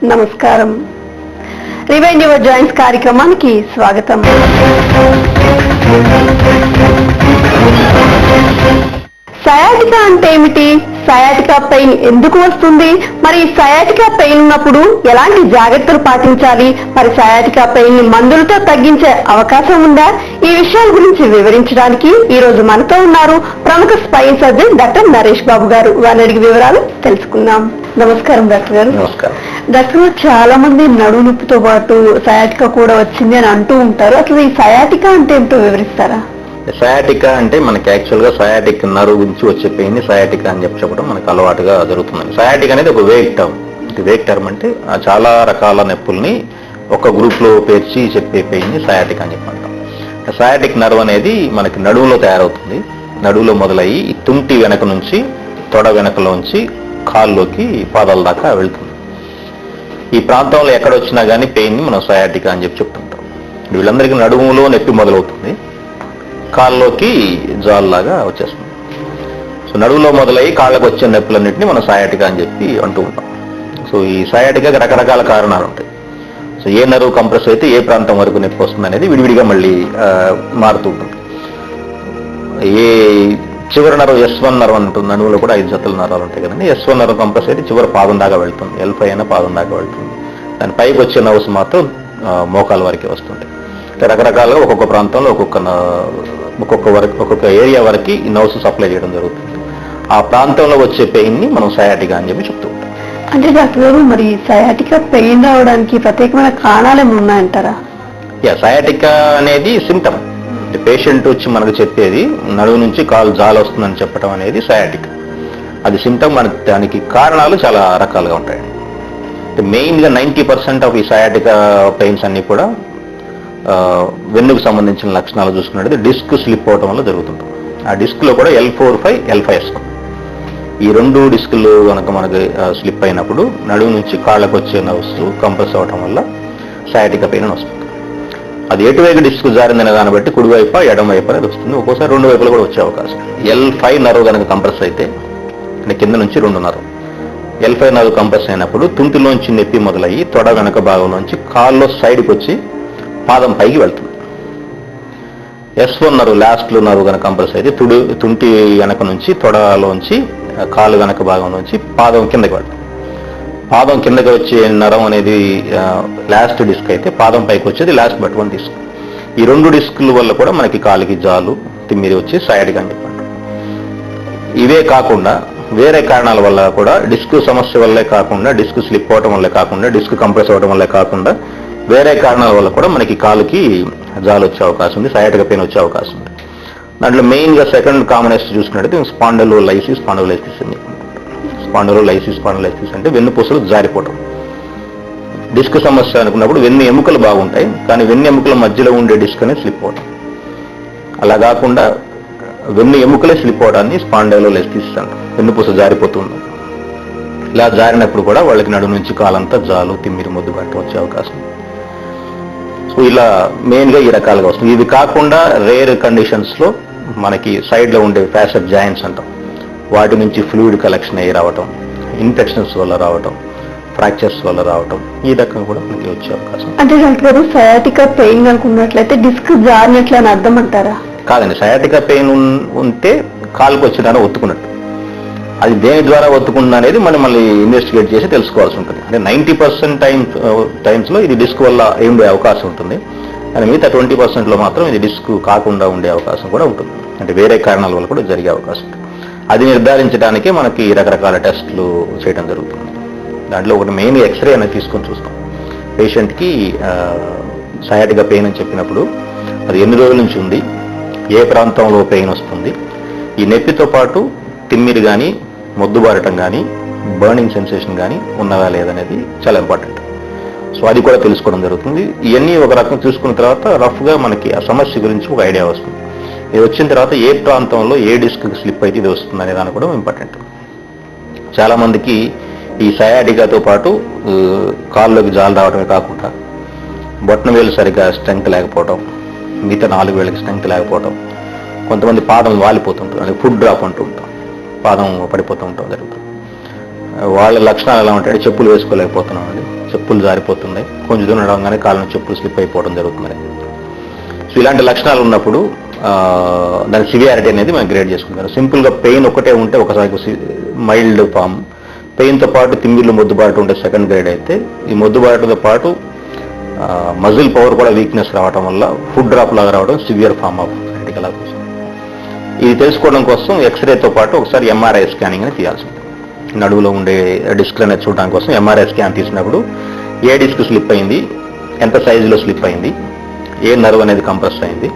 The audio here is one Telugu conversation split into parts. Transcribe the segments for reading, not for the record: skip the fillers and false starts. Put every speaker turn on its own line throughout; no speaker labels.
నమస్కారం. రివైండ్ యువర్ జాయింట్స్ కార్యక్రమానికి స్వాగతం. సయాటికా అంటే ఏమిటి? సయాటికా పెయిన్ ఎందుకు వస్తుంది? మరి సయాటికా పెయిన్ ఉన్నప్పుడు ఎలాంటి జాగ్రత్తలు పాటించాలి? మరి సయాటికా పెయిన్ ని మందులతో తగ్గించే అవకాశం ఉందా? ఈ విషయాల గురించి వివరించడానికి ఈ రోజు మనతో ఉన్నారు ప్రముఖ స్పైన్ సర్జన్ డాక్టర్ నరేష్ బాబు గారు. వారిని అడిగి వివరాలు తెలుసుకుందాం. నమస్కారం డాక్టర్ గారు.
నమస్కారం.
డాక్టర్ గారు, చాలా మంది నడుము నొప్పితో పాటు సయాటికా కూడా వచ్చింది అని అంటూ ఉంటారు. అసలు ఈ సయాటికా అంటే ఏమిటో వివరిస్తారా?
సయాటికా అంటే మనకి యాక్చువల్ గా సయాటిక్ నర్వ్ గురించి వచ్చే పెయిన్ ని సయాటికా అని చెప్పడం మనకు అలవాటుగా జరుగుతుంది. సయాటిక్ అనేది ఒక వేగ్ టర్మ్. వేగ్ టర్మ్ అంటే చాలా రకాల నొప్పుల్ని ఒక గ్రూప్ లో పేర్చి చెప్పే పెయిన్ ని సయాటిక్ అని చెప్పంటాం. సయాటిక్ నర్వ్ అనేది మనకి నడువులో తయారవుతుంది. నడువులో మొదలయ్యి ఈ తుంటి వెనక నుంచి తొడ వెనకలోంచి కాల్లోకి పాదాల దాకా వెళ్తుంది. ఈ ప్రాంతంలో ఎక్కడ వచ్చినా కానీ పెయిన్ ని మనం సయాటికా అని చెప్తుంటాం. వీళ్ళందరికీ నడుములో నొప్పి మొదలవుతుంది, కాళ్ళలోకి జాల్లాగా వచ్చేస్తుంది. సో నడువులో మొదలయ్యి కాళ్ళకు వచ్చే నొప్పులన్నింటినీ మనం సయాటికా అని చెప్పి అంటూ ఉంటాం. సో ఈ సయాటికాకి రకరకాల కారణాలు ఉంటాయి. సో ఏ నరువు కంప్రెస్ అయితే ఏ ప్రాంతం వరకు నొప్పి వస్తుంది అనేది విడివిడిగా మళ్ళీ మారుతూ ఉంటుంది. ఏ చివరి నరవ S1 నర్వ్ ఉంటుంది. నడువులో కూడా 5 జతల నరాలు ఉంటాయి కదండి. S1 నర్వ్ కంప్రెస్ అయితే చివరి పాదం దాకా వెళ్తుంది, L5 అయినా పాదం దాకా వెళ్తుంది. దాని పైకి వచ్చే నర్వ్స్ మాత్రం మోకాల వరకే వస్తుంటాయి. రకరకాలుగా ఒక్కొక్క ప్రాంతంలో ఒక్కొక్క ఏరియా వరకు ఈ నర్వ్స్ సప్లై చేయడం జరుగుతుంది. ఆ ప్రాంతంలో వచ్చే పెయిన్ ని మనం సయాటికా అని చెప్పి చెప్తూ ఉంటాం.
అంటే డాక్టర్ గారు, మరి సయాటికా పెయిన్ రావడానికి ప్రత్యేకమైన కారణాలు ఏమి ఉన్నాయంటారా?
సయాటికా అనేది సిమ్టమ్. పేషెంట్ వచ్చి మనకు చెప్పేది నడువు నుంచి కాలు జాలు వస్తుందని చెప్పడం అనేది సయాటికా. అది సిమ్టమ్. దానికి కారణాలు చాలా రకాలుగా ఉంటాయండి. మెయిన్గా 90% ఆఫ్ ఈ సయాటికా పెయిన్స్ అన్ని కూడా వెన్నుకు సంబంధించిన లక్షణాలు చూసుకున్నట్టు డిస్క్ స్లిప్ అవటం వల్ల జరుగుతుంటుంది. ఆ డిస్క్ లో కూడా L4-5, L5S1 ఈ 2 డిస్కులు కనుక మనకి స్లిప్ అయినప్పుడు నడుము నుంచి కాళ్ళకు వచ్చే నర్వ్స్ కంప్రెస్ అవటం వల్ల సయాటికా పెయిన్ అని వస్తుంది. అది ఎటువైపు డిస్క్ జారిందనే దాన్ని బట్టి కుడివైపు ఎడమవైపు అనేది వస్తుంది. ఒక్కోసారి 2 వైపులు కూడా వచ్చే అవకాశం. L5 నర్వ్ కనుక కంప్రెస్ అయితే కింద నుంచి 2 నర్వ్ L5 నర్వ్ కంప్రెస్ అయినప్పుడు తుంటిలోంచి నొప్పి మొదలయ్యి తొడ వెనక భాగంలోంచి కాల్లో సైడ్కి వచ్చి పాదం పైకి వెళ్తుంది. S1 నర్వ్ లాస్ట్ నర్వ్ కనుక కంప్రెస్ అయితే తుంటి వెనక నుంచి తొడలోంచి కాలు వెనక భాగంలోంచి పాదం కిందకి వెళ్తుంది. పాదం కిందకి వచ్చే నరం అనేది లాస్ట్ డిస్క్ అయితే పాదం పైకి వచ్చేది లాస్ట్ బట్ 1 డిస్క్. ఈ 2 డిస్కుల వల్ల కూడా మనకి కాలుకి జాలు తిమ్మిరి వచ్చి సయాటికా అని చెప్పండి. ఇవే కాకుండా వేరే కారణాల వల్ల కూడా డిస్క్ సమస్య వల్లే కాకుండా, డిస్క్ స్లిప్ అవటం వల్లే కాకుండా, డిస్క్ కంప్రెస్ అవడం వల్లే కాకుండా వేరే కారణాల వల్ల కూడా మనకి కాలుకి జాలు వచ్చే అవకాశం ఉంది, సయాటికా పెయిన్ వచ్చే అవకాశం ఉంది. దాంట్లో మెయిన్గా సెకండ్ కామనెస్ట్ చూసుకున్నట్టు స్పాండలోలైసిస్ అని. స్పాండలోలైసిస్ అంటే వెన్నుపూసలు జారిపోవటం. డిస్క్ సమస్య అనుకున్నప్పుడు వెన్ను ఎముకలు బాగుంటాయి, కానీ వెన్ను ఎముకల మధ్యలో ఉండే డిస్క్ అనేది స్లిప్ అవటం. అలా కాకుండా వెన్ను ఎముకలే స్లిప్ అవడాన్ని స్పాండలోలైసిస్ అంటాం. వెన్నుపూస జారిపోతుంది. ఇలా జారినప్పుడు కూడా వాళ్ళకి నడుము నుంచి కాలంతా జాలు తిమ్మిరి ముద్దు బట్ట వచ్చే అవకాశం. సో ఇలా మెయిన్గా ఈ రకాలుగా వస్తుంది. ఇది కాకుండా రేర్ కండిషన్స్ లో మనకి సైడ్ లో ఉండే ఫ్యాసెట్ జాయింట్స్ అంటాం, వాటి నుంచి ఫ్లూయిడ్ కలెక్షన్ అయ్యి రావటం, ఇన్ఫెక్షన్స్ వల్ల రావటం, ఫ్రాక్చర్స్ వల్ల రావటం, ఈ రకంగా కూడా మనకి వచ్చే అవకాశం.
అంటే డాక్టర్, సయాటికా పెయిన్ అనుకున్నట్లయితే డిస్క్ జారినట్లు అని అర్థం అంటారా?
కాదండి. సయాటికా పెయిన్ ఉంటే కాలుకు వచ్చిన ఒత్తుకున్నట్టు. అది దేని ద్వారా ఒత్తుకుందా అనేది మనం మళ్ళీ ఇన్వెస్టిగేట్ చేసి తెలుసుకోవాల్సి ఉంటుంది. అంటే 90% టైమ్స్ లో ఇది డిస్క్ వల్ల ఉండే అవకాశం ఉంటుంది, కానీ మిగతా 20% లో మాత్రం ఇది డిస్క్ కాకుండా ఉండే అవకాశం కూడా ఉంటుంది. అంటే వేరే కారణాల వల్ల కూడా జరిగే అవకాశం ఉంటుంది. అది నిర్ధారించడానికే మనకి రకరకాల టెస్టులు చేయడం జరుగుతుంది. దాంట్లో ఒకటి మెయిన్ ఎక్స్రే అనేది తీసుకొని చూస్తాం. పేషెంట్కి సయాటికా పెయిన్ అని చెప్పినప్పుడు అది ఎన్ని రోజుల నుంచి ఉంది, ఏ ప్రాంతంలో పెయిన్ వస్తుంది, ఈ నొప్పితో పాటు తిమ్మిరి కానీ, మొద్దుబారటం కానీ, బర్నింగ్ సెన్సేషన్ కానీ ఉన్నదా లేదనేది చాలా ఇంపార్టెంట్. సో అది కూడా తెలుసుకోవడం జరుగుతుంది. ఇవన్నీ ఒక రకం చూసుకున్న తర్వాత రఫ్గా మనకి ఆ సమస్య గురించి ఒక ఐడియా వస్తుంది. ఇది వచ్చిన తర్వాత ఏ ప్రాంతంలో ఏ డిస్క్ స్లిప్ అయితే ఇది వస్తుంది అనే దాని కూడా ఇంపార్టెంట్. చాలా మందికి ఈ సయాటికాతో పాటు కాళ్ళలోకి జాలు రావడమే కాకుండా బొట్టన వేలు సరిగ్గా స్ట్రెంగ్త్ లేకపోవడం, మిగతా 4 వేలకి స్ట్రెంగ్త్ లేకపోవడం, కొంతమంది పాదం వాలిపోతుంటారు, అంటే ఫుడ్ డ్రాప్ అంటూ ఉంటాం, పాదం పడిపోతూ ఉంటాం జరుగుతుంది. వాళ్ళ లక్షణాలు ఎలా ఉంటాయంటే చెప్పులు వేసుకోలేకపోతున్నాం అండి, చెప్పులు జారిపోతున్నాయి, కొంచెం దూరం నడవగానే కాళ్ళ చెప్పులు స్లిప్ అయిపోవడం జరుగుతుంది. సో ఇలాంటి లక్షణాలు ఉన్నప్పుడు దాని సివియారిటీ అనేది మనం గ్రేడ్ చేసుకుంటాం. సింపుల్గా పెయిన్ ఒకటే ఉంటే ఒకసారి మైల్డ్ ఫామ్, పెయిన్తో పాటు తిమ్మిళ్ళు మొద్దుబాటు ఉంటే సెకండ్ గ్రేడ్ అయితే, ఈ మొద్దుబాటుతో పాటు మజిల్ పవర్ కూడా వీక్నెస్ రావడం వల్ల ఫుడ్ డ్రాప్ లాగా రావడం సివియర్ ఫామ్ ఆఫ్ సయాటిక్ అలాగోస్. ఇది తెలుసుకోవడం కోసం ఎక్స్రేతో పాటు ఒకసారి ఎంఆర్ఐ స్కానింగ్ అని తీయాల్సి ఉంటుంది. నడువులో ఉండే డిస్క్ అనేది చూడడానికి కోసం ఎంఆర్ఐ స్కాన్ తీసినప్పుడు ఏ డిస్క్ స్లిప్ అయింది, ఎంత సైజులో స్లిప్ అయింది, ఏ నర్వ్ అనేది కంప్రెస్ అయింది,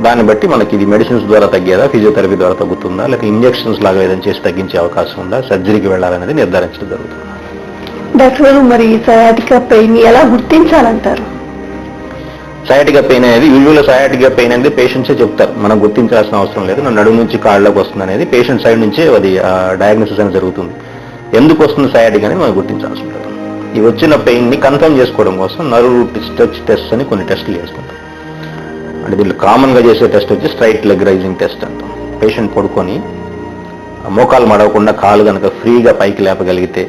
దాన్ని బట్టి మనకి ఇది మెడిసిన్స్ ద్వారా తగ్గేదా, ఫిజియోథెరపీ ద్వారా తగ్గుతుందా, లేక ఇంజెక్షన్స్ లాగా ఏదైనా చేసి తగ్గించే అవకాశం ఉందా, సర్జరీకి వెళ్ళాలనేది నిర్ధారించడం జరుగుతుంది.
డాక్టర్ గారు, మరి సయాటికా పెయిన్ ఎలా గుర్తించాలంటారు?
సయాటికా పెయిన్ అనేది యూజువల్గా సయాటికా పెయిన్ అనేది పేషెంట్సే చెప్తారు, మనం గుర్తించాల్సిన అవసరం లేదు. నా నడుము నుంచి కాళ్ళలోకి వస్తుంది అనేది పేషెంట్ సైడ్ నుంచే అది డయాగ్నోసిస్ అనేది జరుగుతుంది. ఎందుకు వస్తుంది సయాటిక్ అనేది మనం గుర్తించాల్సి ఉంటుంది. ఈ వచ్చిన పెయిన్ ని కన్ఫర్మ్ చేసుకోవడం కోసం నర్వ్ టచ్ టెస్ట్ అని కొన్ని టెస్టులు చేసుకుంటాం. అంటే దీంట్లో కామన్ గా చేసే టెస్ట్ వచ్చి స్ట్రైట్ లెగ్ రైజింగ్ టెస్ట్ అంటాం. పేషెంట్ పడుకొని మోకాలు మడవకుండా కాలు కనుక ఫ్రీగా పైకి లేపగలిగితే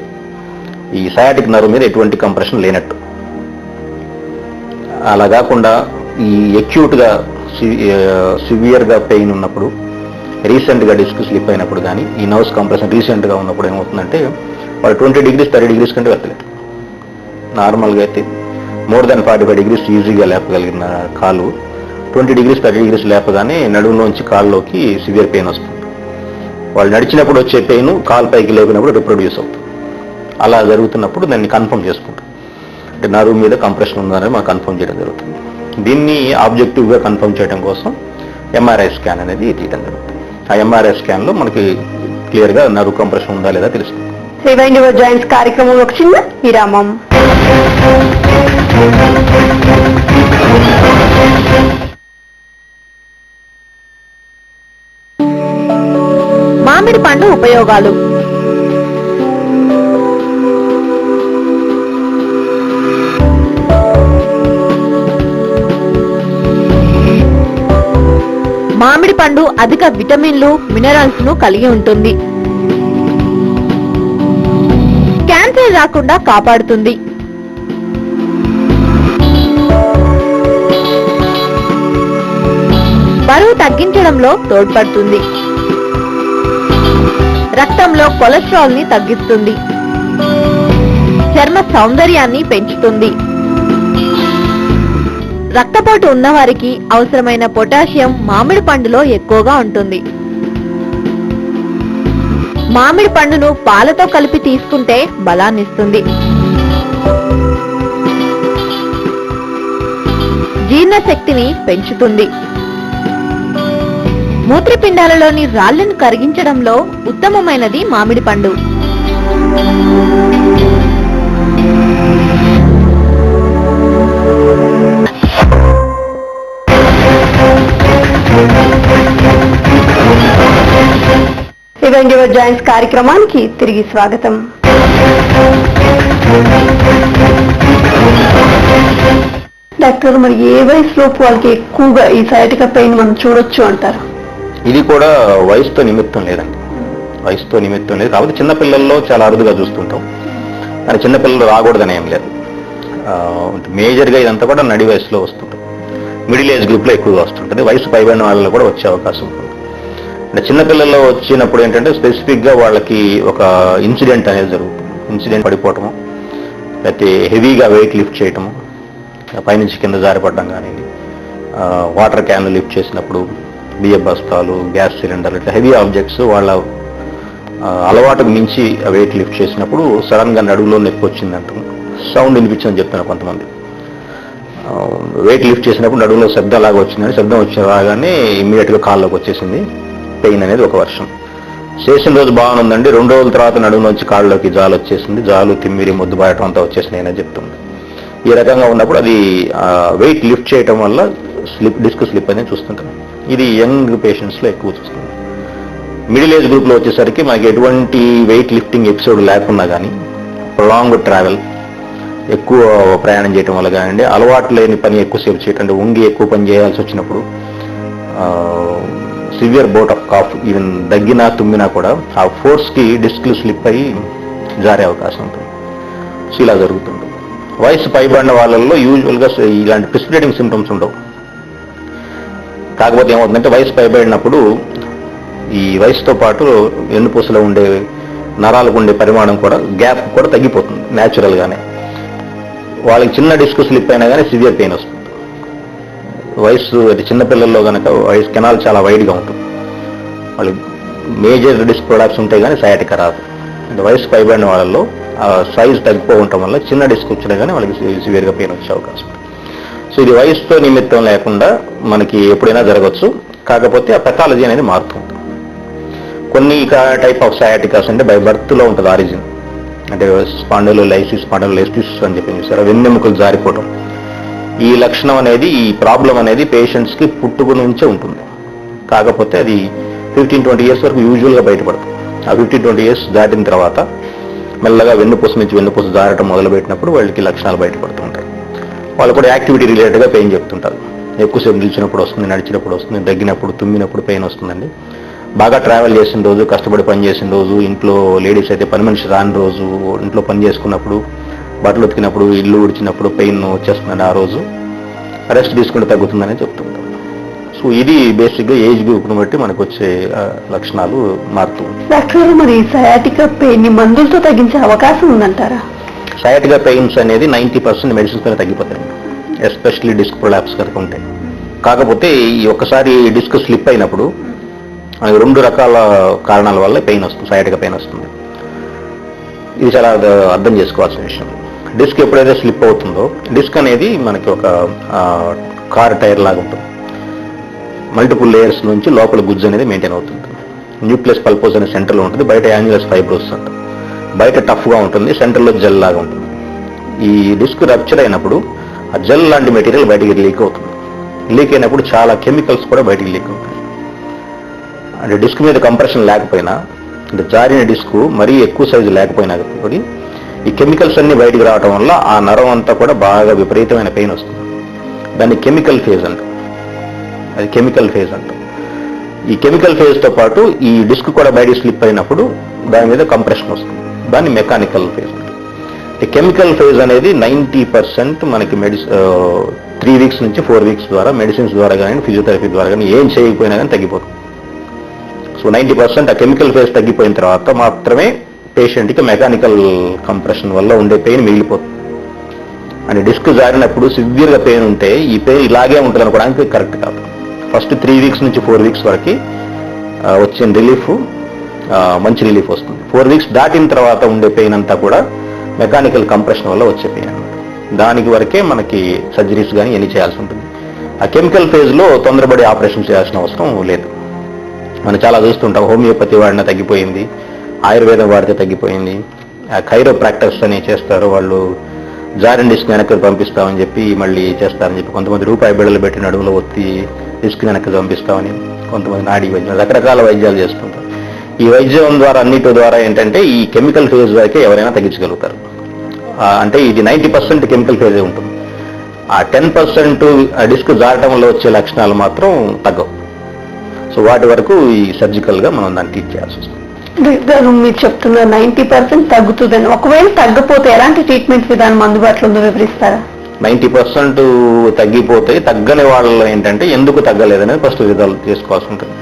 ఈ సయాటిక్ నర్వ్ మీద ఎటువంటి కంప్రెషన్ లేనట్టు. అలా కాకుండా ఈ అక్యూట్ గా సివియర్ గా పెయిన్ ఉన్నప్పుడు, రీసెంట్ గా డిస్క్ స్లిప్ అయినప్పుడు కానీ, ఈ నర్వ్స్ కంప్రెషన్ రీసెంట్ గా ఉన్నప్పుడు ఏమవుతుందంటే వాళ్ళు 20 degrees 30 degrees కంటే వెళ్తలేదు. నార్మల్గా అయితే మోర్ దాన్ 45 degrees ఈజీగా లేపగలిగిన కాలు 20 degrees 30 degrees లేపగానే నడుములోంచి కాళ్ళలోకి సివియర్ పెయిన్ వస్తుంది. వాళ్ళు నడిచినప్పుడు వచ్చే పెయిన్ కాలు పైకి లేపినప్పుడు రిప్రొడ్యూస్ అవుతుంది. అలా జరుగుతున్నప్పుడు దాన్ని కన్ఫర్మ్ చేసుకుంటాం. అంటే నరువు మీద కంప్రెషన్ ఉందని మనం కన్ఫర్మ్ చేయడం జరుగుతుంది. దీన్ని ఆబ్జెక్టివ్గా కన్ఫర్మ్ చేయడం కోసం ఎంఆర్ఐ స్కాన్ అనేది తీయడం జరుగుతుంది. ఆ ఎంఆర్ఐ స్కాన్లో మనకి క్లియర్గా నరువు కంప్రెషన్ ఉందా లేదా తెలుస్తుంది.
రివైండ్ యువర్ జాయింట్స్ కార్యక్రమంలో ఒక చిన్న విరామం. మామిడి పండు ఉపయోగాలు. మామిడి పండు అధిక విటమిన్లు, మినరల్స్ ను కలిగి ఉంటుంది. క్యాన్సర్ రాకుండా కాపాడుతుంది. బరువు తగ్గించడంలో తోడ్పడుతుంది. రక్తంలో కొలెస్ట్రాల్ ని తగ్గిస్తుంది. చర్మ సౌందర్యాన్ని పెంచుతుంది. రక్తపోటు ఉన్నవారికి అవసరమైన పొటాషియం మామిడి పండులో ఎక్కువగా ఉంటుంది. మామిడి పండును పాలతో కలిపి తీసుకుంటే బలాన్నిస్తుంది. జీర్ణశక్తిని పెంచుతుంది. మూత్రపిండాలలోని రాళ్లను కరిగించడంలో ఉత్తమమైనది మామిడి పండు. రివైండ్ యువర్ జాయింట్స్ కార్యక్రమానికి తిరిగి స్వాగతం. డాక్టర్, మరి ఏ వయసులోపు వాళ్ళకి ఎక్కువగా ఈ సయాటికా పెయిన్ మనం చూడొచ్చు అంటారు?
ఇది కూడా వయసుతో నిమిత్తం లేదండి, వయసుతో నిమిత్తం లేదు. కాబట్టి చిన్నపిల్లల్లో చాలా అరుదుగా చూస్తుంటాం, కానీ చిన్నపిల్లలు రాకూడదని ఏం లేదు. మేజర్గా ఇదంతా కూడా నడి వయసులో వస్తుంటుంది. మిడిల్ ఏజ్ గ్రూప్లో ఎక్కువగా వస్తుంటుంది. వయసు పైబడిన వాళ్ళలో కూడా వచ్చే అవకాశం ఉంటుంది. అంటే చిన్నపిల్లల్లో వచ్చినప్పుడు ఏంటంటే స్పెసిఫిక్గా వాళ్ళకి ఒక ఇన్సిడెంట్ అనేది జరుగుతుంది. ఇన్సిడెంట్ పడిపోవటము, లేకపోతే హెవీగా వెయిట్ లిఫ్ట్ చేయటము, పైనుంచి కింద జారిపడడం కానీ, వాటర్ క్యాన్లు లిఫ్ట్ చేసినప్పుడు, బియ్య బస్తాలు, గ్యాస్ సిలిండర్లు, ఇట్లా హెవీ ఆబ్జెక్ట్స్ వాళ్ళ అలవాటుకు మించి వెయిట్ లిఫ్ట్ చేసినప్పుడు సడన్గా నడువులో నొప్పి వచ్చిందంటాం, సౌండ్ వినిపించిందని చెప్తున్నారు కొంతమంది. వెయిట్ లిఫ్ట్ చేసినప్పుడు నడువులో శబ్దం లాగా వచ్చిందని, శబ్దం వచ్చిన రాగానే ఇమ్మీడియట్గా కాళ్ళలోకి వచ్చేసింది పెయిన్ అనేది ఒక వర్షం. చేసిన రోజు బాగుందండి, 2 రోజుల తర్వాత నడుము నుంచి కాళ్ళలోకి జాలు వచ్చేసింది, జాలు తిమ్మిరి మొద్దుబాయటం అంతా వచ్చేసింది అని చెప్తుంది. ఈ రకంగా ఉన్నప్పుడు అది వెయిట్ లిఫ్ట్ చేయటం వల్ల డిస్క్ స్లిప్ అనేది చూస్తుంటాం. ఇది యంగ్ పేషెంట్స్లో ఎక్కువ చూస్తుంది. మిడిల్ ఏజ్ గ్రూప్లో వచ్చేసరికి మనకి ఎటువంటి వెయిట్ లిఫ్టింగ్ ఎపిసోడ్ లేకున్నా కానీ, లాంగ్ ట్రావెల్, ఎక్కువ ప్రయాణం చేయటం వల్ల కానివ్వండి, అలవాటు లేని పని ఎక్కువసేపు చేయటం, అంటే ఉంగి ఎక్కువ పని చేయాల్సి వచ్చినప్పుడు, సివియర్ బోటప్ కాఫ్ ఈవెన్ దగ్గినా తుమ్మినా కూడా ఆ ఫోర్స్కి డిస్క్లు స్లిప్ అయ్యి జారే అవకాశం ఉంటుంది. సో ఇలా జరుగుతుంది. వయసు పైబడిన వాళ్ళల్లో యూజువల్గా ఇలాంటి ప్రిసిపిటేటింగ్ సింప్టమ్స్ ఉండవు. కాకపోతే ఏమవుతుందంటే వయసు పైబడినప్పుడు ఈ వయసుతో పాటు వెన్నుపూసలో ఉండే నరాలకు ఉండే పరిమాణం కూడా గ్యాప్ కూడా తగ్గిపోతుంది న్యాచురల్గానే. వాళ్ళకి చిన్న డిస్క్ స్లిప్ అయినా కానీ సివియర్ పెయిన్ వస్తుంది. వయసు అది చిన్నపిల్లల్లో కనుక వయసు కెనాల్ చాలా వైడ్గా ఉంటుంది. వాళ్ళకి మేజర్ డిస్క్ ప్రొలాప్స్ ఉంటాయి కానీ సయాటికా రాదు. అంటే వయసు పైబడిన వాళ్ళలో సైజ్ తగ్గిపోవటం వల్ల చిన్న డిస్క్ వచ్చినా కానీ వాళ్ళకి సివియర్గా పెయిన్ వచ్చే అవకాశం ఉంది. సో ఇది వయసుతో నిమిత్తం లేకుండా మనకి ఎప్పుడైనా జరగవచ్చు. కాకపోతే ఆ పెథాలజీ అనేది మారుతుంది. కొన్ని టైప్ ఆఫ్ సయాటికాస్ అంటే బై బర్త్లో ఉంటుంది ఆరిజిన్. అంటే స్పాండిలోలైసిస్ అని చెప్పి చూసారా, వెన్నెముకలు జారిపోవడం. ఈ లక్షణం అనేది ఈ ప్రాబ్లం అనేది పేషెంట్స్కి పుట్టుక నుంచే ఉంటుంది. కాకపోతే అది 15-20 ఇయర్స్ వరకు యూజువల్గా బయటపడుతుంది. ఆ 15-20 ఇయర్స్ దాటిన తర్వాత మెల్లగా వెన్నుపూస నుంచి వెన్నుపూస జారటం మొదలుపెట్టినప్పుడు వాళ్ళకి లక్షణాలు బయటపడుతూ ఉంటాయి. వాళ్ళు కూడా యాక్టివిటీ రిలేటెడ్గా పెయిన్ చెప్తుంటారు. ఎక్కువసేపు నిలిచినప్పుడు వస్తుంది, నడిచినప్పుడు వస్తుంది, దగ్గినప్పుడు తుమ్మినప్పుడు పెయిన్ వస్తుందండి. బాగా ట్రావెల్ చేసిన రోజు, కష్టపడి పని చేసిన రోజు, ఇంట్లో లేడీస్ అయితే పని మనిషి రాని రోజు, ఇంట్లో పని చేసుకున్నప్పుడు, బట్టలు ఉతికినప్పుడు, ఇల్లు ఉడిచినప్పుడు పెయిన్ వచ్చేస్తుందని ఆ రోజు రెస్ట్ తీసుకుంటే తగ్గుతుందని చెప్తుంటాం. సో ఇది బేసిక్గా ఏజ్ గ్రూప్ను బట్టి మనకు వచ్చే లక్షణాలు మారుతూ ఉంటాయి.
డాక్టర్, మరి సయాటికా పెయిన్ ని మందులతో తగ్గించే అవకాశం ఉందంటారా?
సయాటికా పెయిన్స్ అనేది 90% మెడిసిన్స్ పైన తగ్గిపోతాయి, ఎస్పెషల్లీ డిస్క్ ప్రొలాప్స్ కనుక ఉంటాయి. కాకపోతే ఈ ఒక్కసారి డిస్క్ స్లిప్ అయినప్పుడు మనకి 2 రకాల కారణాల వల్ల పెయిన్ వస్తుంది, సయాటికా పెయిన్ వస్తుంది. ఇది చాలా అర్థం చేసుకోవాల్సిన విషయం. డిస్క్ ఎప్పుడైతే స్లిప్ అవుతుందో, డిస్క్ అనేది మనకి ఒక కార్ టైర్ లాగా ఉంటుంది. మల్టిపుల్ లేయర్స్ నుంచి లోపల గుజ్జు అనేది మెయింటైన్ అవుతుంది. న్యూక్లియస్ పల్పోజ్ అనే సెంటర్లో ఉంటుంది, బయట యాన్యులస్ ఫైబ్రోస్ అంటాం. బయట టఫ్గా ఉంటుంది, సెంటర్లో జెల్ లాగా ఉంటుంది. ఈ డిస్క్ రప్చర్ అయినప్పుడు ఆ జెల్ లాంటి మెటీరియల్ బయటికి లీక్ అవుతుంది. లీక్ అయినప్పుడు చాలా కెమికల్స్ కూడా బయటికి లీక్ అవుతాయి. అంటే డిస్క్ మీద కంప్రెషన్ లేకపోయినా, అంటే జారిన డిస్క్ మరీ ఎక్కువ సైజు లేకపోయినా కూడా ఈ కెమికల్స్ అన్ని బయటికి రావడం వల్ల ఆ నరం అంతా కూడా బాగా విపరీతమైన పెయిన్ వస్తుంది. దాన్ని కెమికల్ ఫేజ్ అంటాం. అది కెమికల్ ఫేజ్ అంటాం. ఈ కెమికల్ ఫేజ్తో పాటు ఈ డిస్క్ కూడా బయటికి స్లిప్ అయినప్పుడు దాని మీద కంప్రెషన్ వస్తుంది. దాన్ని మెకానికల్ ఫేజ్ అంటాం. ఈ కెమికల్ ఫేజ్ అనేది 90% మనకి 3 వీక్స్ నుంచి 4 వీక్స్ ద్వారా మెడిసిన్స్ ద్వారా కానీ ఫిజియోథెరపీ ద్వారా కానీ ఏం చేయకపోయినా కానీ తగ్గిపోతుంది. సో 90% ఆ కెమికల్ ఫేజ్ తగ్గిపోయిన తర్వాత మాత్రమే పేషెంట్కి మెకానికల్ కంప్రెషన్ వల్ల ఉండే పెయిన్ మిగిలిపోతుంది. అంటే డిస్క్ జారినప్పుడు సివియర్గా పెయిన్ ఉంటే ఈ పెయిన్ ఇలాగే ఉంటుంది అనుకోవడానికి కరెక్ట్ కాదు. ఫస్ట్ 3 వీక్స్ నుంచి 4 వీక్స్ వరకు వచ్చిన రిలీఫ్ మంచి రిలీఫ్ వస్తుంది. 4 వీక్స్ దాటిన తర్వాత ఉండే పెయిన్ అంతా కూడా మెకానికల్ కంప్రెషన్ వల్ల వచ్చే పెయిన్ అనమాట. దానికి వరకే మనకి సర్జరీస్ కానీ ఎన్ని చేయాల్సి ఉంటుంది. ఆ కెమికల్ ఫేజ్లో తొందరపడి ఆపరేషన్ చేయాల్సిన అవసరం లేదు. మనం చాలా చూస్తుంటాం, హోమియోపతి వాడిన తగ్గిపోయింది, ఆయుర్వేదం వాడితే తగ్గిపోయింది, కైరోప్రాక్టర్స్ అని చేస్తారు, వాళ్ళు జారిన డిస్క్ వెనక్కి పంపిస్తామని చెప్పి మళ్ళీ చేస్తారని చెప్పి, కొంతమంది రూపాయి బిళ్ళలు పెట్టి నడుములో ఒత్తి డిస్క్ వెనక్కి పంపిస్తామని, కొంతమంది నాడీ వైద్యం, రకరకాల వైద్యాలు చేస్తుంటారు. ఈ వైద్యం ద్వారా అన్నిటి ద్వారా ఏంటంటే ఈ కెమికల్ ఫేజ్ వరకే ఎవరైనా తగ్గించగలుగుతారు. అంటే ఇది 90% కెమికల్ ఫేజే ఉంటుంది. ఆ 10% డిస్క్ జారటం వల్ల వచ్చే లక్షణాలు మాత్రం తగ్గవు. సో వాటి వరకు ఈ సర్జికల్గా మనం దాన్ని ట్రీట్ చేయాల్సి వస్తుంది.
మీరు చెప్తున్న 90% తగ్గుతుందని, ఒకవేళ తగ్గపోతే ఎలాంటి ట్రీట్మెంట్ విధానం అందుబాటులో ఉందో వివరిస్తారా?
90% తగ్గిపోతే, తగ్గని వాళ్ళలో ఏంటంటే ఎందుకు తగ్గలేదనేది ఫస్ట్ రిజల్వ్ చేసుకోవాల్సి ఉంటుంది.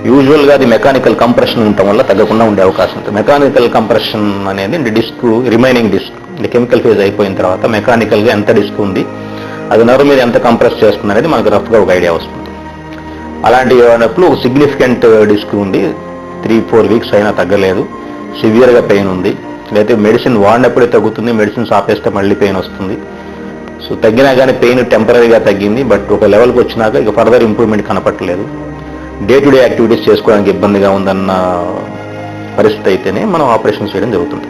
యూజువల్గా అది మెకానికల్ కంప్రెషన్ ఉండటం వల్ల తగ్గకుండా ఉండే అవకాశం ఉంటుంది. మెకానికల్ కంప్రెషన్ అనేది disc remaining disc chemical phase అయిపోయిన తర్వాత మెకానికల్గా ఎంత డిస్క్ ఉంది, అది నర్వ్ మీద ఎంత కంప్రెస్ చేస్తుంది అనేది మనకు రఫ్గా ఒక ఐడియా వస్తుంది. అలాంటివి ఏమైనప్పుడు ఒక సిగ్నిఫికెంట్ డిస్క్ ఉంది, 3-4 వీక్స్ అయినా తగ్గలేదు, సివియర్గా పెయిన్ ఉంది, లేకపోతే మెడిసిన్ వాడినప్పుడే తగ్గుతుంది, మెడిసిన్స్ ఆపేస్తే మళ్ళీ పెయిన్ వస్తుంది. సో తగ్గినా కానీ పెయిన్ టెంపరీగా తగ్గింది, బట్ ఒక లెవెల్కి వచ్చినాక ఇక ఫర్దర్ ఇంప్రూవ్మెంట్ కనపట్టలేదు, డే టు డే యాక్టివిటీస్ చేసుకోవడానికి ఇబ్బందిగా ఉందన్న పరిస్థితి అయితేనే మనం ఆపరేషన్స్ చేయడం జరుగుతుంది.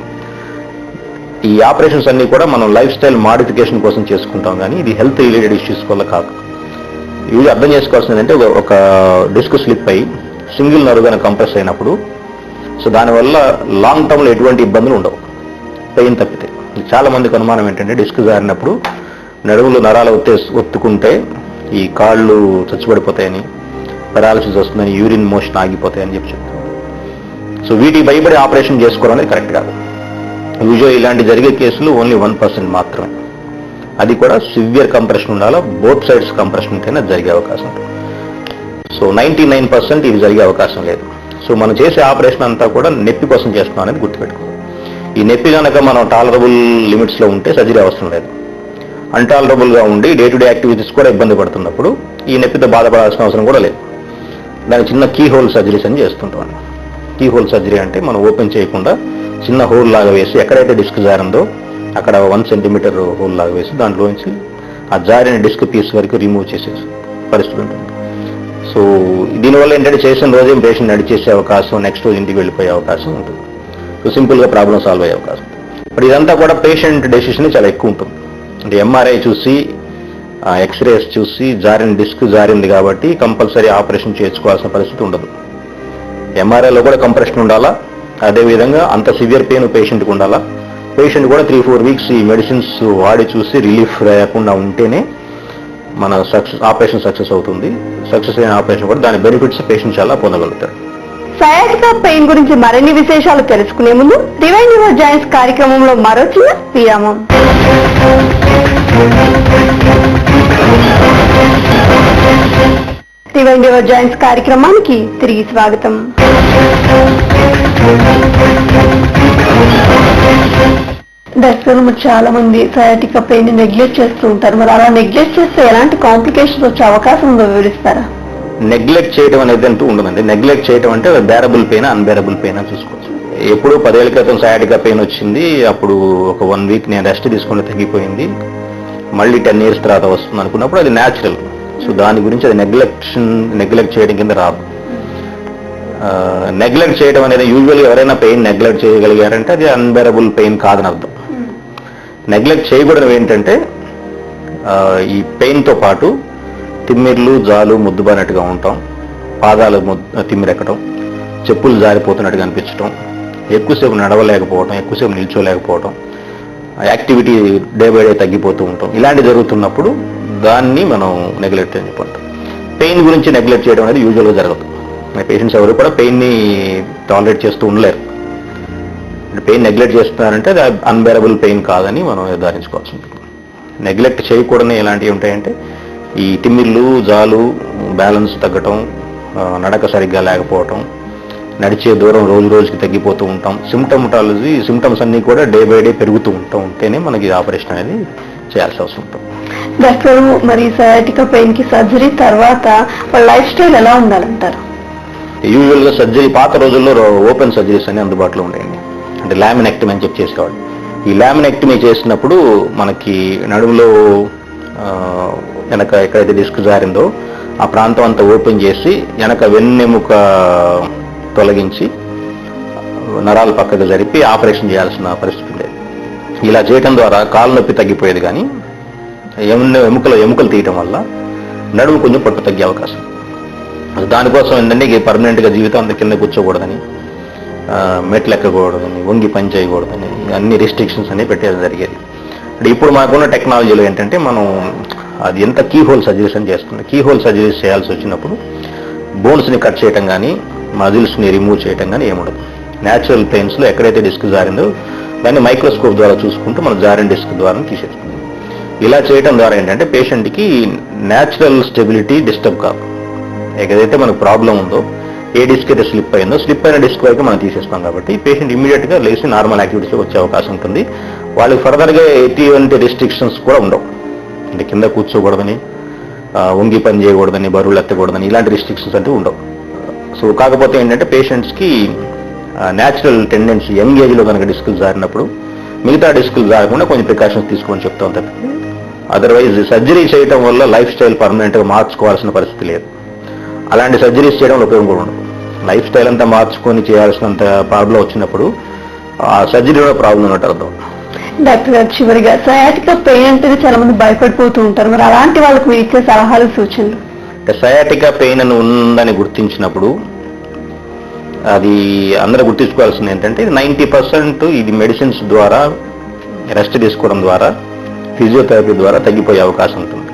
ఈ ఆపరేషన్స్ అన్నీ కూడా మనం లైఫ్ స్టైల్ మాడిఫికేషన్ కోసం చేసుకుంటాం, కానీ ఇది హెల్త్ రిలేటెడ్ ఇష్యూస్ వల్ల కాదు. ఇవి అర్థం చేసుకోవాల్సింది ఏంటంటే, ఒక డిస్క్ స్లిప్ అయ్యి సింగిల్ నర్వ్ కనుక కంప్రెస్ అయినప్పుడు, సో దానివల్ల లాంగ్ టర్మ్లో ఎటువంటి ఇబ్బందులు ఉండవు, పెయిన్ తప్పితే. చాలా మందికి అనుమానం ఏంటంటే, డిస్క్ జారినప్పుడు నడుములు నరాలు ఒత్తుకుంటే ఈ కాళ్ళు చచ్చిపడిపోతాయని, పెరాలసిస్ వస్తుందని, యూరిన్ మోషన్ ఆగిపోతాయని చెప్పి చెప్తాం. సో వీటికి భయపడి ఆపరేషన్ చేసుకోవడం అనేది కరెక్ట్ కాదు. యూజువల్ ఇలాంటి జరిగే కేసులు ఓన్లీ 1% మాత్రమే. అది కూడా సివియర్ కంప్రెషన్ ఉండాలా, బోత్ సైడ్స్ కంప్రెషన్ కైనా జరిగే అవకాశం ఉంటుంది. సో 99% ఇది జరిగే అవకాశం లేదు. సో మనం చేసే ఆపరేషన్ అంతా కూడా నొప్పి కోసం చేస్తున్నాం అనేది గుర్తుపెట్టుకోవాలి. ఈ నొప్పి కనుక మనం టాలరబుల్ లిమిట్స్లో ఉంటే సర్జరీ అవసరం లేదు. అన్టాలరబుల్గా ఉండి డే టు డే యాక్టివిటీస్ కూడా ఇబ్బంది పడుతున్నప్పుడు ఈ నొప్పితో బాధపడాల్సిన అవసరం కూడా లేదు. దానికి చిన్న కీ హోల్ సర్జరీస్ అని చేస్తుంటాం. కీ హోల్ సర్జరీ అంటే మనం ఓపెన్ చేయకుండా చిన్న హోల్ లాగా వేసి ఎక్కడైతే డిస్క్ జారిందో అక్కడ 1 సెంటీమీటర్ హోల్ లాగా వేసి దాంట్లోంచి ఆ జారిన డిస్క్ పీస్ వరకు రిమూవ్ చేసే పరిస్థితి ఉంటుంది. సో దీనివల్ల ఏంటంటే చేసిన రోజే పేషెంట్ నడిచేసే అవకాశం, నెక్స్ట్ రోజు ఇంటికి వెళ్ళిపోయే అవకాశం ఉంటుంది. సో సింపుల్గా ప్రాబ్లం సాల్వ్ అయ్యే అవకాశం ఉంటుంది. బట్ ఇదంతా కూడా పేషెంట్ డెసిషన్ చాలా ఎక్కువ ఉంటుంది. అంటే ఎంఆర్ఐ చూసి, ఎక్స్రేస్ చూసి జారిన డిస్క్ జారింది కాబట్టి కంపల్సరీ ఆపరేషన్ చేసుకోవాల్సిన పరిస్థితి ఉండదు. ఎంఆర్ఐలో కూడా కంప్రెషన్ ఉండాలా, అదేవిధంగా అంత సివియర్ పెయిన్ పేషెంట్కి ఉండాలా. పేషెంట్ కూడా 3-4 వీక్స్ ఈ మెడిసిన్స్ వాడి చూసి రిలీఫ్ లేకుండా ఉంటేనే మన ఆపరేషన్ సక్సెస్ అవుతుంది. సక్సెస్ అయిన ఆపరేషన్ కూడా దాని బెనిఫిట్స్ పేషెంట్ చాలా పొందగలుగుతారు.
సయాటికా పెయిన్ గురించి మరిన్ని విశేషాలు తెలుసుకునే ముందు డివైన్ యువర్ జాయింట్స్ కార్యక్రమంలో మరో చిన్న విరామం. డివైన్ యువర్ జాయింట్స్ కార్యక్రమానికి తిరిగి స్వాగతం. డాక్టర్, చాలా మంది సయాటికా పెయిన్ నెగ్లెక్ట్ చేస్తూ ఉంటారు. మరి అలా నెగ్లెక్ట్ చేస్తే ఎలాంటి కాంప్లికేషన్స్ వచ్చే అవకాశం ఉందో వివరిస్తారా?
నెగ్లెక్ట్ చేయడం అనేది అంటూ ఉండదండి. నెగ్లెక్ట్ చేయడం అంటే బేరబుల్ పెయిన్, అన్బేరబుల్ పెయిన్ అని చూసుకోవచ్చు. ఎప్పుడు 10 ఏళ్ల క్రితం సయాటికా పెయిన్ వచ్చింది, అప్పుడు ఒక 1 వీక్ నేను రెస్ట్ తీసుకుంటే తగ్గిపోయింది, మళ్ళీ 10 ఇయర్స్ తర్వాత వస్తుంది అనుకున్నప్పుడు అది న్యాచురల్. సో దాని గురించి అది నెగ్లెక్ట్ చేయడం కింద రాదు. నెగ్లెక్ట్ చేయడం అనేది యూజువల్గా ఎవరైనా పెయిన్ నెగ్లెక్ట్ చేయగలిగారంటే అది అన్బేరబుల్ పెయిన్ కాదని అర్థం. నెగ్లెక్ట్ చేయకూడదు ఏంటంటే ఈ పెయిన్తో పాటు తిమ్మిర్లు, జాలు, ముద్దుబానట్టుగా ఉంటాం, పాదాలు తిమ్మిరెక్కడం, చెప్పులు జారిపోతున్నట్టుగా అనిపించడం, ఎక్కువసేపు నడవలేకపోవడం, ఎక్కువసేపు నిల్చోలేకపోవడం, యాక్టివిటీ డే బై డే తగ్గిపోతూ ఉంటాం. ఇలాంటి జరుగుతున్నప్పుడు దాన్ని మనం నెగ్లెక్ట్ అని చెప్పుకుంటాం. పెయిన్ గురించి నెగ్లెక్ట్ చేయడం అనేది యూజువల్గా జరగదు. పేషెంట్స్ ఎవరు కూడా పెయిన్ని టాలరేట్ చేస్తూ ఉండలేరు. పెయిన్ నెగ్లెక్ట్ చేస్తున్నారంటే అది అన్బేరబుల్ పెయిన్ కాదని మనం నిర్ధారించుకోవాల్సి ఉంటుంది. నెగ్లెక్ట్ చేయకూడని ఎలాంటివి ఉంటాయంటే ఈ తిమ్మిర్లు, జాలు, బ్యాలెన్స్ తగ్గటం, నడక సరిగ్గా లేకపోవటం, నడిచే దూరం రోజు రోజుకి తగ్గిపోతూ ఉంటాం. సిమ్టమ్స్ అన్నీ కూడా డే బై డే పెరుగుతూ ఉంటేనే మనకి ఆపరేషన్ అనేది చేయాల్సి అవసరం ఉంటుంది.
డాక్టర్, మరి సయాటికా పెయిన్ కి సర్జరీ తర్వాత లైఫ్ స్టైల్ ఎలా ఉండాలంటారు?
యూజువల్గా సర్జరీ పాత రోజుల్లో ఓపెన్ సర్జరీస్ అని అందుబాటులో ఉంటాయండి. అంటే లామినెక్టమీ అని చెప్పి చేసేవాడు. ఈ లామినెక్టమీ చేసినప్పుడు మనకి నడుములో వెనక ఎక్కడైతే డిస్క్ జారిందో ఆ ప్రాంతం అంతా ఓపెన్ చేసి వెనక వెన్నెముక తొలగించి నరాలు పక్కకు జరిపి ఆపరేషన్ చేయాల్సిన పరిస్థితి ఉండేది. ఇలా చేయడం ద్వారా కాలు నొప్పి తగ్గిపోయేది, కానీ ఎముకలు తీయటం వల్ల నడుము కొంచెం పట్టు తగ్గే అవకాశం. దానికోసం ఏంటంటే పర్మనెంట్గా జీవితం అంత కింద కూర్చోకూడదని, మెట్లు ఎక్కకూడదని, వంగి పని చేయకూడదని అన్ని రిస్ట్రిక్షన్స్ అనేవి పెట్టేది జరిగేది. అంటే ఇప్పుడు మనకున్న టెక్నాలజీలో ఏంటంటే మనం అది ఎంత కీ హోల్ సర్జరీస్ అని చేస్తుంది. కీ హోల్ సర్జరీస్ చేయాల్సి వచ్చినప్పుడు బోన్స్ని కట్ చేయటం కానీ, మజిల్స్ని రిమూవ్ చేయటం కానీ ఏముండదు. న్యాచురల్ పెయిన్స్లో ఎక్కడైతే డిస్క్ జారిందో దాన్ని మైక్రోస్కోప్ ద్వారా చూసుకుంటూ మనం జారిన డిస్క్ ద్వారా తీసేస్తుంది. ఇలా చేయడం ద్వారా ఏంటంటే పేషెంట్కి న్యాచురల్ స్టెబిలిటీ డిస్టర్బ్ కాదు. ఏదైతే మనకు ప్రాబ్లం ఉందో, ఏ డిస్క్ అయితే స్లిప్ అయిన డిస్క్ వరకు మనం తీసేస్తాం కాబట్టి పేషెంట్ ఇమీడియట్గా లేచి నార్మల్ యాక్టివిటీస్లో వచ్చే అవకాశం ఉంటుంది. వాళ్ళకి ఫర్దర్గా ఎటువంటి రిస్ట్రిక్షన్స్ కూడా ఉండవు. అంటే కింద కూర్చోకూడదని, వంగి పని చేయకూడదని, బరువులు ఎత్తకూడదని ఇలాంటి రిస్ట్రిక్షన్స్ అంటూ ఉండవు. సో కాకపోతే ఏంటంటే పేషెంట్స్కి న్యాచురల్ టెండెన్సీ యంగ్ ఏజ్లో కనుక డిస్కులు జారినప్పుడు మిగతా డిస్కులు జారకుండా కొంచెం ప్రికాషన్స్ తీసుకోమని చెప్తాం తప్పితే అదర్వైజ్ సర్జరీ చేయడం వల్ల లైఫ్ స్టైల్ పర్మనెంట్గా మార్చుకోవాల్సిన పరిస్థితి లేదు. అలాంటి సర్జరీస్ చేయడం ఉపయోగం కూడా ఉండదు. లైఫ్ స్టైల్ అంతా మార్చుకొని చేయాల్సినంత ప్రాబ్లం వచ్చినప్పుడు ఆ సర్జరీలో ప్రాబ్లం ఉన్నట్టు అర్థం.
డాక్టర్ గారు, చివరిగా సయాటికా పెయిన్ అంటే చాలా మంది భయపడిపోతూ ఉంటారు. మరి అలాంటి వాళ్ళకి మీరు ఇచ్చే సలహాలు, సూచనలు?
సయాటికా పెయిన్ అని ఉందని గుర్తించినప్పుడు అది అందరూ గుర్తించుకోవాల్సింది ఏంటంటే 90% ఇది మెడిసిన్స్ ద్వారా, రెస్ట్ తీసుకోవడం ద్వారా, ఫిజియోథెరపీ ద్వారా తగ్గిపోయే అవకాశం ఉంటుంది.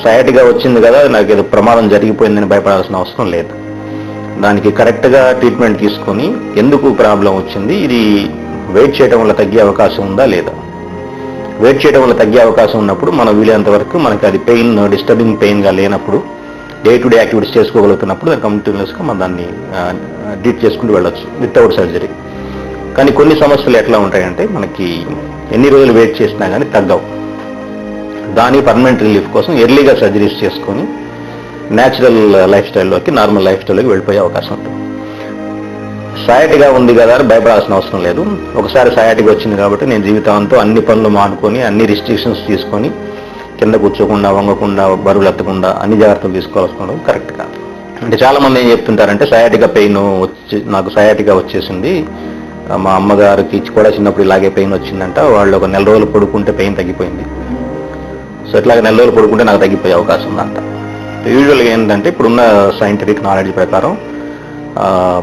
సయాటిగా వచ్చింది కదా, నాకు ఏదో ప్రమాదం జరిగిపోయిందని భయపడాల్సిన అవసరం లేదు. దానికి కరెక్ట్గా ట్రీట్మెంట్ తీసుకొని ఎందుకు ప్రాబ్లం వచ్చింది, ఇది వెయిట్ చేయడం వల్ల తగ్గే అవకాశం ఉందా లేదా. వెయిట్ చేయడం వల్ల తగ్గే అవకాశం ఉన్నప్పుడు మనం వీలైనంత వరకు మనకి అది పెయిన్ డిస్టర్బింగ్ పెయిన్గా లేనప్పుడు, డే టు డే యాక్టివిటీస్ చేసుకోగలుగుతున్నప్పుడు దాన్ని కంటిన్యూస్గా మనం దాన్ని ట్రీట్ చేసుకుంటూ వెళ్ళొచ్చు వితౌట్ సర్జరీ. కానీ కొన్ని సమస్యలు ఎట్లా ఉంటాయంటే మనకి ఎన్ని రోజులు వెయిట్ చేసినా కానీ తగ్గవు. దాని పర్మనెంట్ రిలీఫ్ కోసం ఎర్లీగా సర్జరీస్ చేసుకొని న్యాచురల్ లైఫ్ స్టైల్లోకి, నార్మల్ లైఫ్ స్టైల్లోకి వెళ్ళిపోయే అవకాశం ఉంటుంది. సయాటిగా ఉంది కదా అని భయపడాల్సిన అవసరం లేదు. ఒకసారి సయాటిగా వచ్చింది కాబట్టి నేను జీవితాంతో అన్ని పనులు మానుకొని అన్ని రిస్ట్రిక్షన్స్ తీసుకొని కింద కూర్చోకుండా, వంగకుండా, బరువులు ఎత్తకుండా అన్ని జాగ్రత్తలు తీసుకోవాల్సిన కరెక్ట్ కాదు. అంటే చాలా మంది ఏం చెప్తుంటారంటే సయాటిగా పెయిన్ నాకు సయాటిగా వచ్చేసింది, మా అమ్మగారికి కూడా చిన్నప్పుడు ఇలాగే పెయిన్ వచ్చిందంట, వాళ్ళు ఒక 4 రోజులు పడుకుంటే పెయిన్ తగ్గిపోయింది. సో ఇట్లాగ 4 రోజులు పడుకుంటే నాకు తగ్గిపోయే అవకాశం ఉందంట. యూజువల్గా ఏంటంటే ఇప్పుడున్న సైంటిఫిక్ నాలెడ్జ్ ప్రకారం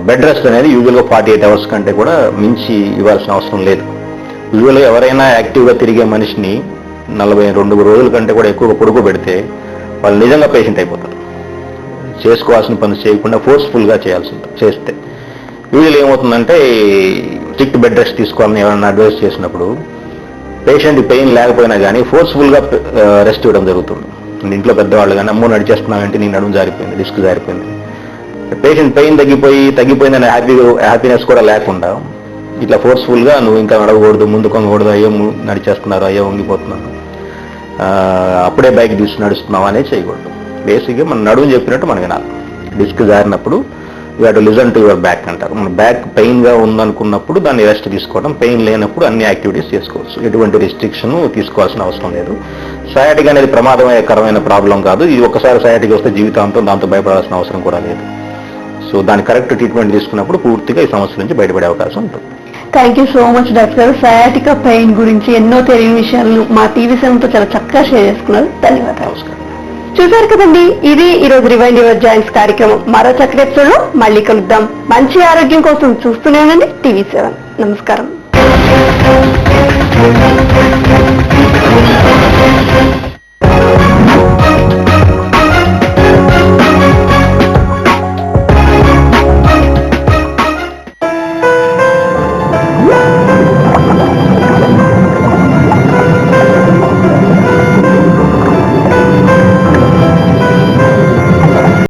బెడ్ రెస్ట్ అనేది యూజువల్గా 48 అవర్స్ కంటే కూడా మించి ఇవ్వాల్సిన అవసరం లేదు. యూజువల్గా ఎవరైనా యాక్టివ్గా తిరిగే మనిషిని 42 రోజుల కంటే కూడా ఎక్కువ పడుకోబెడితే వాళ్ళు నిజంగా పేషెంట్ అయిపోతారు. చేసుకోవాల్సిన పని చేయకుండా ఫోర్స్ఫుల్గా చేస్తే యూజువల్ ఏమవుతుందంటే స్ట్రిక్ట్ బెడ్ రెస్ట్ తీసుకోవాలని ఎవరైనా అడ్వైస్ చేసినప్పుడు పేషెంట్ పెయిన్ లేకపోయినా కానీ ఫోర్స్ఫుల్గా రెస్ట్ ఇవ్వడం జరుగుతుంది. ఇంట్లో పెద్దవాళ్ళు కానీ అమ్మో నడిచేస్తున్నామంటే నీ నడుము జారిపోయింది, డిస్క్ జారిపోయింది, పేషెంట్ పెయిన్ తగ్గిపోయిందనే హ్యాపీనెస్ కూడా లేకుండా ఇట్లా ఫోర్స్ఫుల్గా నువ్వు ఇంకా నడవకూడదు, ముందు కొంగకూడదు, అయ్యో నడిచేస్తున్నారు, అయ్యో వంగిపోతున్నాను, అప్పుడే బైక్ తీసి నడుస్తున్నావు అనేది చేయకూడదు. బేసిక్గా మన నడుము చెప్పినట్టు మనం వినాలి. డిస్క్ జారినప్పుడు you have to listen to your back అంటారు. మన బ్యాక్ పెయిన్గా ఉందనుకున్నప్పుడు దాన్ని రెస్ట్ తీసుకోవడం, పెయిన్ లేనప్పుడు అన్ని యాక్టివిటీస్ చేసుకోవచ్చు. ఎటువంటి రిస్ట్రిక్షన్ తీసుకోవాల్సిన అవసరం లేదు. సయాటిక్ అనేది ప్రమాదకరమైన ప్రాబ్లం కాదు. ఇది ఒకసారి సయాటిక్ వస్తే జీవితాంతం దాంతో భయపడాల్సిన అవసరం కూడా లేదు. సో దాని కరెక్ట్ ట్రీట్మెంట్ తీసుకున్నప్పుడు పూర్తిగా ఈ సమస్య నుంచి బయటపడే అవకాశం ఉంటుంది.
Thank you so much doctor. Sciatica pain గురించి ఎన్నో తెలియని విషయాలను మా టీవీ7తో చాలా చక్కగా షేర్ చేసుకున్నారు. ధన్యవాదాలు.
నమస్కారం.
చూశారు కదండి, ఇది ఈరోజు రివైండ్ యువర్ జాయింట్స్ కార్యక్రమం. మరో చక్కటి ఎపిసోడ్లో మళ్ళీ కలుద్దాం. మంచి ఆరోగ్యం కోసం చూస్తూనే ఉండండి టీవీ7. నమస్కారం.